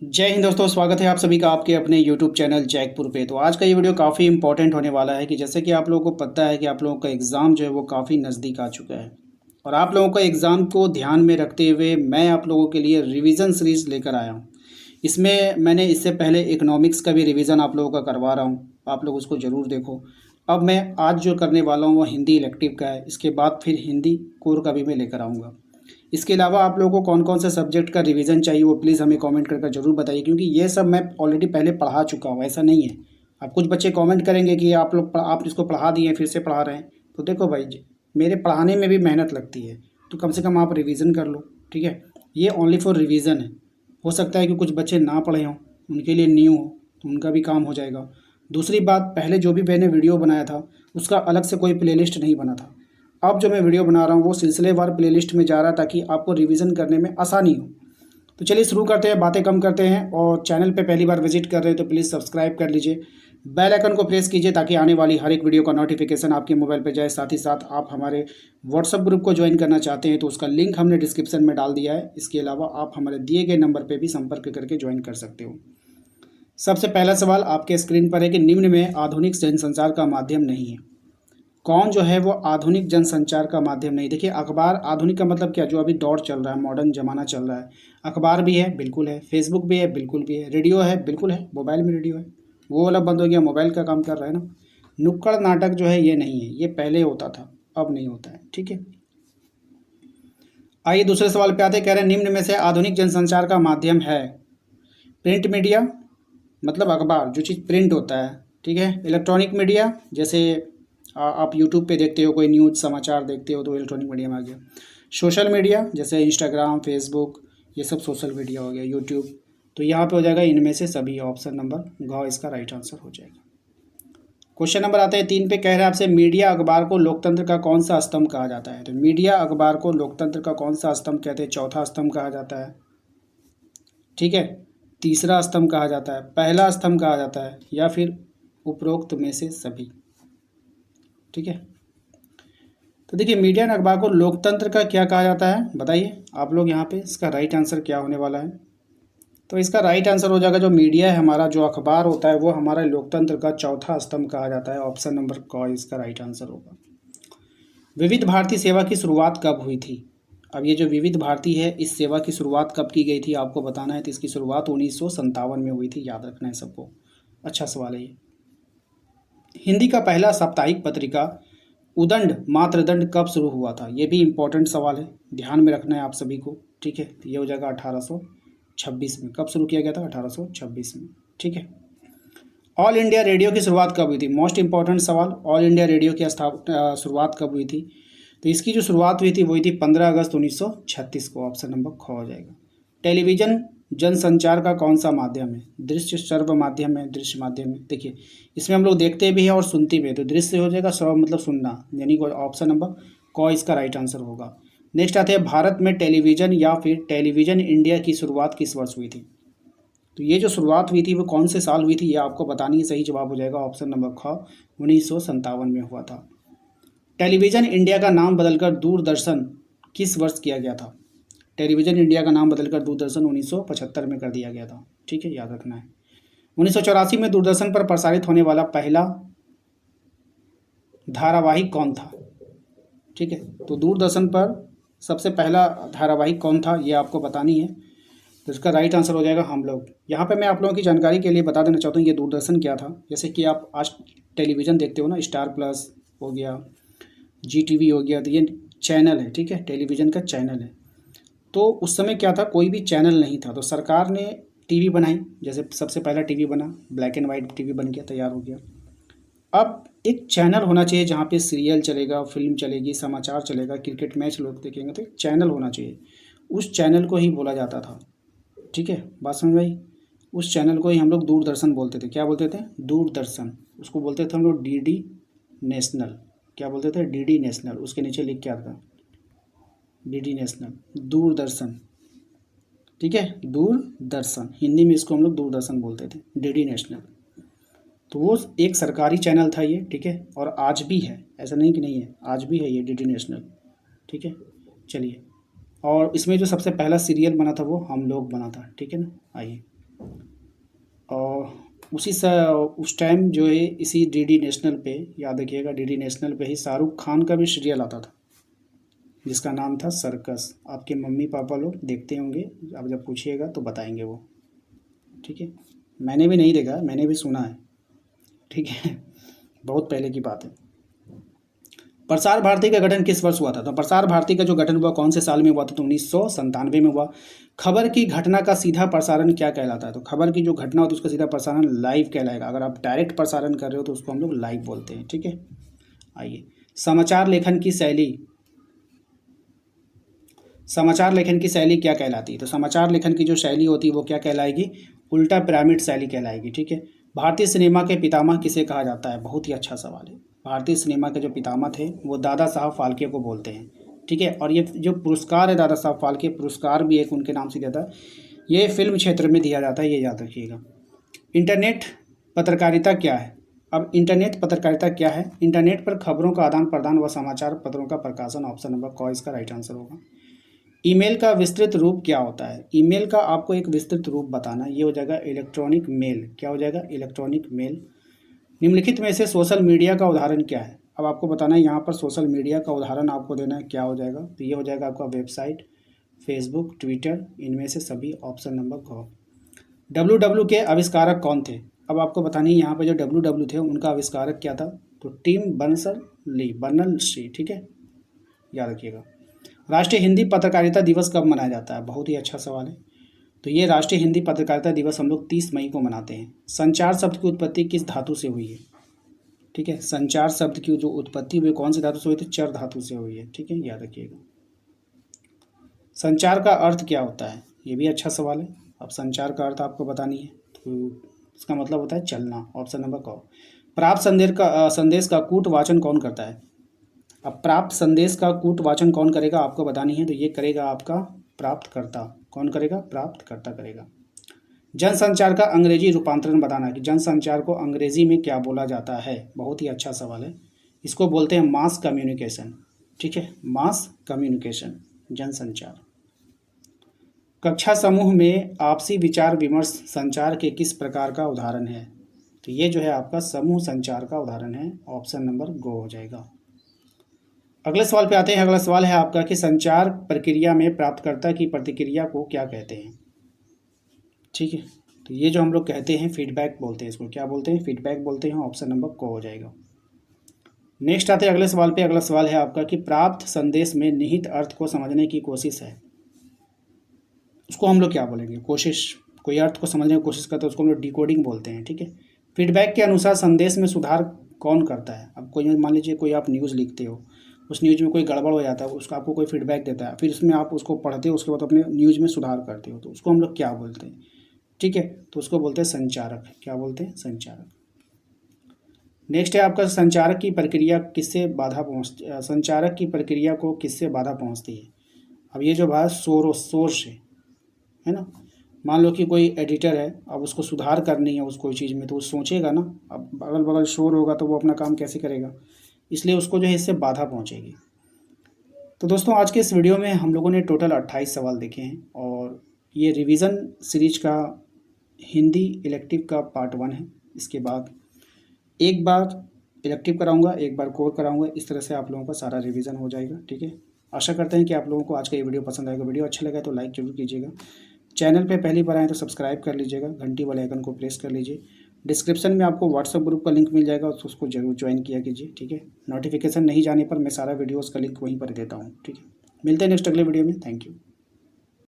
जय हिंद दोस्तों, स्वागत है आप सभी का आपके अपने YouTube चैनल जैकपुर पे। तो आज का ये वीडियो काफ़ी इंपॉर्टेंट होने वाला है कि जैसे कि आप लोगों को पता है कि आप लोगों का एग्ज़ाम जो है वो काफ़ी नज़दीक आ चुका है। और आप लोगों का एग्ज़ाम को ध्यान में रखते हुए मैं आप लोगों के लिए रिवीजन सीरीज़ लेकर आया हूँ। इसमें मैंने इससे पहले इकोनॉमिक्स का भी रिवीजन आप लोगों का करवा रहा हूँ, आप लोग उसको ज़रूर देखो। अब मैं आज जो करने वाला हूँ वो हिंदी इलेक्टिव का है, इसके बाद फिर हिंदी कोर का भी मैं लेकर आऊँगा। इसके अलावा आप लोगों को कौन कौन से सब्जेक्ट का रिवीजन चाहिए वो प्लीज़ हमें कमेंट करके ज़रूर बताइए, क्योंकि ये सब मैं ऑलरेडी पहले पढ़ा चुका हूँ, ऐसा नहीं है। अब कुछ बच्चे कमेंट करेंगे कि आप इसको पढ़ा दिए फिर से पढ़ा रहे हैं। तो देखो भाई जी, मेरे पढ़ाने में भी मेहनत लगती है, तो कम से कम आप रिवीजन कर लो। ठीक है, ये ओनली फॉर रिवीजन है। हो सकता है कि कुछ बच्चे ना पढ़े हों, उनके लिए न्यू हो, तो उनका भी काम हो जाएगा। दूसरी बात, पहले जो भी मैंने वीडियो बनाया था उसका अलग से कोई प्लेलिस्ट नहीं बना था। अब जो मैं वीडियो बना रहा हूँ वो सिलसिलेवार प्लेलिस्ट में जा रहा है ताकि आपको रिवीजन करने में आसानी हो। तो चलिए शुरू करते हैं, बातें कम करते हैं। और चैनल पे पहली बार विजिट कर रहे हैं तो प्लीज़ सब्सक्राइब कर लीजिए, बेल आइकन को प्रेस कीजिए ताकि आने वाली हर एक वीडियो का नोटिफिकेशन आपके मोबाइल पे जाए। साथ ही साथ आप हमारे व्हाट्सअप ग्रुप को ज्वाइन करना चाहते हैं तो उसका लिंक हमने डिस्क्रिप्शन में डाल दिया है। इसके अलावा आप हमारे दिए गए नंबर पर भी संपर्क करके ज्वाइन कर सकते हो। सबसे पहला सवाल आपके स्क्रीन पर है कि निम्न में आधुनिक जनसंचार का माध्यम नहीं है। कौन जो है वो आधुनिक जनसंचार का माध्यम नहीं? देखिए, अखबार आधुनिक का मतलब क्या, जो अभी दौर चल रहा है, मॉडर्न ज़माना चल रहा है। अखबार भी है, बिल्कुल है। फेसबुक भी है, बिल्कुल भी है। रेडियो है, बिल्कुल है। मोबाइल में रेडियो है, वो वाला बंद हो गया, मोबाइल का काम कर रहा है ना। नुक्कड़ नाटक जो है ये नहीं है, ये पहले होता था, अब नहीं होता है। ठीक है, आइए दूसरे सवाल पे आते हैं। कह रहे हैं निम्न में से आधुनिक जनसंचार का माध्यम है। प्रिंट मीडिया, मतलब अखबार, जो चीज़ प्रिंट होता है। ठीक है, इलेक्ट्रॉनिक मीडिया, जैसे आप यूट्यूब पे देखते हो, कोई न्यूज़ समाचार देखते हो तो इलेक्ट्रॉनिक मीडिया में आ गया। सोशल मीडिया, जैसे इंस्टाग्राम, फेसबुक, ये सब सोशल मीडिया हो गया, यूट्यूब। तो यहाँ पे हो जाएगा इनमें से सभी, ऑप्शन नंबर घ इसका राइट आंसर हो जाएगा। क्वेश्चन नंबर आता है 3 पे। कह रहे हैं आपसे, मीडिया अखबार को लोकतंत्र का कौन सा स्तंभ कहा जाता है? तो मीडिया अखबार को लोकतंत्र का कौन सा स्तंभ कहते हैं? चौथा स्तंभ कहा जाता है। ठीक है, तीसरा स्तंभ कहा जाता है, पहला स्तंभ कहा जाता है, या फिर उपरोक्त में से सभी। ठीक है, तो देखिए, मीडिया एंड अखबार को लोकतंत्र का क्या कहा जाता है बताइए आप लोग यहाँ पे। इसका राइट आंसर क्या होने वाला है? तो इसका राइट आंसर हो जाएगा, जो मीडिया है हमारा, जो अखबार होता है, वो हमारा लोकतंत्र का चौथा स्तंभ कहा जाता है। ऑप्शन नंबर क इसका राइट आंसर होगा। विविध भारती सेवा की शुरुआत कब हुई थी? अब ये जो विविध भारती है, इस सेवा की शुरुआत कब की गई थी आपको बताना है। तो इसकी शुरुआत 1957 में हुई थी, याद रखना है सबको। अच्छा सवाल है ये। हिंदी का पहला साप्ताहिक पत्रिका उदंड मात्रदंड कब शुरू हुआ था? ये भी इम्पोर्टेंट सवाल है, ध्यान में रखना है आप सभी को। ठीक है, तो ये हो जाएगा 1826 में। कब शुरू किया गया था? 1826 में। ठीक है, ऑल इंडिया रेडियो की शुरुआत कब हुई थी? मोस्ट इंपॉर्टेंट सवाल, ऑल इंडिया रेडियो की शुरुआत कब हुई थी? तो इसकी जो शुरुआत हुई थी वो हुई थी 15 अगस्त 1936 को। ऑप्शन नंबर ख हो जाएगा। टेलीविज़न जनसंचार का कौन सा माध्यम है? दृश्य श्रव्य माध्यम है, दृश्य माध्यम है। देखिए, इसमें हम लोग देखते भी हैं और सुनते भी हैं, तो दृश्य हो जाएगा, श्रव्य मतलब सुनना, यानी कि ऑप्शन नंबर क इसका राइट आंसर होगा। नेक्स्ट आते हैं, भारत में टेलीविज़न या फिर टेलीविज़न इंडिया की शुरुआत किस वर्ष हुई थी? तो ये जो शुरुआत हुई थी वो कौन से साल हुई थी, ये आपको बतानी है। सही जवाब हो जाएगा ऑप्शन नंबर ख, 1957 में हुआ था। टेलीविज़न इंडिया का नाम बदलकर दूरदर्शन किस वर्ष किया गया था? टेलीविज़न इंडिया का नाम बदलकर दूरदर्शन 1975 में कर दिया गया था। ठीक है, याद रखना है। 1984 में दूरदर्शन पर प्रसारित होने वाला पहला धारावाहिक कौन था? ठीक है, तो दूरदर्शन पर सबसे पहला धारावाहिक कौन था, ये आपको बतानी है। तो इसका राइट आंसर हो जाएगा हम लोग। यहाँ पे मैं आप लोगों की जानकारी के लिए बता देना चाहता हूँ ये दूरदर्शन क्या था। जैसे कि आप आज टेलीविज़न देखते हो ना, स्टार प्लस हो गया, जी टीवी हो गया, तो ये चैनल है। ठीक है, टेलीविज़न का चैनल है। तो उस समय क्या था, कोई भी चैनल नहीं था, तो सरकार ने टीवी बनाई। जैसे सबसे पहला टीवी बना, ब्लैक एंड वाइट टीवी बन गया, तैयार हो गया। अब एक चैनल होना चाहिए जहाँ पे सीरियल चलेगा, फिल्म चलेगी, समाचार चलेगा, क्रिकेट मैच लोग देखेंगे, तो एक चैनल होना चाहिए। उस चैनल को ही बोला जाता था। ठीक है, बात समझ में आई? उस चैनल को ही हम लोग दूरदर्शन बोलते थे। क्या बोलते थे? दूरदर्शन। उसको बोलते थे हम लोग डीडी नेशनल। क्या बोलते थे? DD national. उसके नीचे लिख के आता, डीडी नेशनल, दूरदर्शन। ठीक है, दूरदर्शन, हिंदी में इसको हम लोग दूरदर्शन बोलते थे, डीडी नेशनल। तो वो एक सरकारी चैनल था ये। ठीक है, और आज भी है, ऐसा नहीं कि नहीं है, आज भी है ये डीडी नेशनल। ठीक है, चलिए, और इसमें जो सबसे पहला सीरियल बना था वो हम लोग बना था। ठीक है ना, आइए और उस टाइम जो है इसी डीडी नेशनल पे, याद रखिएगा, डीडी नेशनल पे ही शाहरुख खान का भी सीरियल आता था जिसका नाम था सर्कस। आपके मम्मी पापा लोग देखते होंगे, आप जब पूछिएगा तो बताएंगे वो, ठीक है। मैंने भी नहीं देखा, मैंने भी सुना है, ठीक है, बहुत पहले की बात है। प्रसार भारती का गठन किस वर्ष हुआ था? तो प्रसार भारती का जो गठन हुआ कौन से साल में हुआ था? तो 1997 में हुआ। खबर की घटना का सीधा प्रसारण क्या कहलाता है? तो खबर की जो घटना होती है उसका सीधा प्रसारण लाइव कहलाएगा। अगर आप डायरेक्ट प्रसारण कर रहे हो तो उसको हम लोग लाइव बोलते हैं, ठीक है। आइए, समाचार लेखन की शैली, समाचार लेखन की शैली क्या कहलाती है? तो समाचार लेखन की जो शैली होती है वो क्या कहलाएगी? उल्टा पिरामिड शैली कहलाएगी, ठीक है। भारतीय सिनेमा के पितामह किसे कहा जाता है? बहुत ही अच्छा सवाल है। भारतीय सिनेमा के जो पितामह थे वो दादा साहब फाल्के को बोलते हैं, ठीक है। और ये जो पुरस्कार है दादा साहब फाल्के पुरस्कार भी एक उनके नाम से दिया था, ये फिल्म क्षेत्र में दिया जाता है, ये याद रखिएगा। इंटरनेट पत्रकारिता क्या है? अब इंटरनेट पत्रकारिता क्या है? इंटरनेट पर खबरों का आदान प्रदान व समाचार पत्रों का प्रकाशन। ऑप्शन नंबर क इसका राइट आंसर होगा। ईमेल का विस्तृत रूप क्या होता है? ईमेल का आपको एक विस्तृत रूप बताना, ये हो जाएगा इलेक्ट्रॉनिक मेल। क्या हो जाएगा? Electronic mail. निम्नलिखित में से सोशल मीडिया का उदाहरण क्या है? अब आपको बताना है यहाँ पर सोशल मीडिया का उदाहरण आपको देना है, क्या हो जाएगा? तो ये हो जाएगा आपका वेबसाइट, फेसबुक, ट्विटर, इनमें से सभी। ऑप्शन नंबर क। डब्ल्यू के आविष्कारक कौन थे? अब आपको बतानी है यहाँ पर जो डब्ल्यू थे उनका आविष्कारक क्या था? तो टिम बर्नर्स-ली, ठीक है, याद रखिएगा। राष्ट्रीय हिंदी पत्रकारिता दिवस कब मनाया जाता है? बहुत ही अच्छा सवाल है। तो ये राष्ट्रीय हिंदी पत्रकारिता दिवस हम लोग 30 मई को मनाते हैं। संचार शब्द की उत्पत्ति किस धातु से हुई है? ठीक है, संचार शब्द की जो उत्पत्ति हुई कौन सी धातु से हुई? तो चर धातु से हुई है, ठीक है, याद रखिएगा। संचार का अर्थ क्या होता है? ये भी अच्छा सवाल है। अब संचार का अर्थ आपको बतानी है, तो इसका मतलब होता है चलना। ऑप्शन नंबर क। प्राप्त संदेश का कूट वाचन कौन करता है? अब प्राप्त संदेश का कूट वाचन कौन करेगा आपको बतानी है, तो ये करेगा आपका प्राप्तकर्ता। कौन करेगा? प्राप्तकर्ता करेगा। जनसंचार का अंग्रेजी रूपांतरण बताना कि जनसंचार को अंग्रेजी में क्या बोला जाता है? बहुत ही अच्छा सवाल है। इसको बोलते हैं मास कम्युनिकेशन, ठीक है, मास कम्युनिकेशन, जनसंचार। कक्षा समूह में आपसी विचार विमर्श संचार के किस प्रकार का उदाहरण है? तो ये जो है आपका समूह संचार का उदाहरण है। ऑप्शन नंबर गो हो जाएगा। अगले सवाल पे आते हैं। अगला सवाल है आपका कि संचार प्रक्रिया में प्राप्तकर्ता की प्रतिक्रिया को क्या कहते हैं? ठीक है, तो ये जो हम लोग कहते हैं फीडबैक बोलते हैं, इसको क्या बोलते हैं? फीडबैक बोलते हैं। ऑप्शन नंबर को हो जाएगा। नेक्स्ट आते हैं अगले सवाल पे। अगला सवाल है आपका कि प्राप्त संदेश में निहित अर्थ को समझने की कोशिश है, उसको हम लोग क्या बोलेंगे? कोशिश, कोई अर्थ को समझने की कोशिश करता है उसको हम लोग डिकोडिंग बोलते हैं, ठीक है। फीडबैक के अनुसार संदेश में सुधार कौन करता है? अब कोई मान लीजिए कोई आप न्यूज़ लिखते हो, उस न्यूज़ में कोई गड़बड़ हो जाता है, उसका आपको कोई फीडबैक देता है, फिर उसमें आप उसको पढ़ते हो, उसके बाद अपने न्यूज़ में सुधार करते हो, तो उसको हम लोग क्या बोलते हैं? ठीक है, तो उसको बोलते हैं संचारक। क्या बोलते हैं? संचारक। नेक्स्ट है आपका संचारक की प्रक्रिया किससे बाधा पहुँचती, संचारक की प्रक्रिया को किससे बाधा पहुँचती है? अब ये जो बात शोर से है ना, मान लो कि कोई एडिटर है, अब उसको सुधार करनी है उस कोई चीज़ में, तो वो सोचेगा ना, अब अगल बगल शोर होगा तो वो अपना काम कैसे करेगा, इसलिए उसको जो है इससे बाधा पहुंचेगी। तो दोस्तों आज के इस वीडियो में हम लोगों ने टोटल 28 सवाल देखे हैं और ये रिवीजन सीरीज का हिंदी इलेक्टिव का पार्ट 1 है। इसके बाद एक बार इलेक्टिव कराऊंगा, एक बार कोर कराऊंगा, इस तरह से आप लोगों का सारा रिवीजन हो जाएगा, ठीक है। आशा करते हैं कि आप लोगों को आज का ये वीडियो पसंद आएगा। वीडियो अच्छा लगा तो लाइक जरूर कीजिएगा। चैनल पे पहली बार आए तो सब्सक्राइब कर लीजिएगा, घंटी वाले आइकन को प्रेस कर लीजिए। डिस्क्रिप्शन में आपको व्हाट्सएप ग्रुप का लिंक मिल जाएगा, उसको जरूर ज्वाइन किया कीजिए, ठीक है। नोटिफिकेशन नहीं जाने पर मैं सारा वीडियोस का लिंक वहीं पर देता हूँ, ठीक है। मिलते हैं नेक्स्ट अगले वीडियो में। Thank you.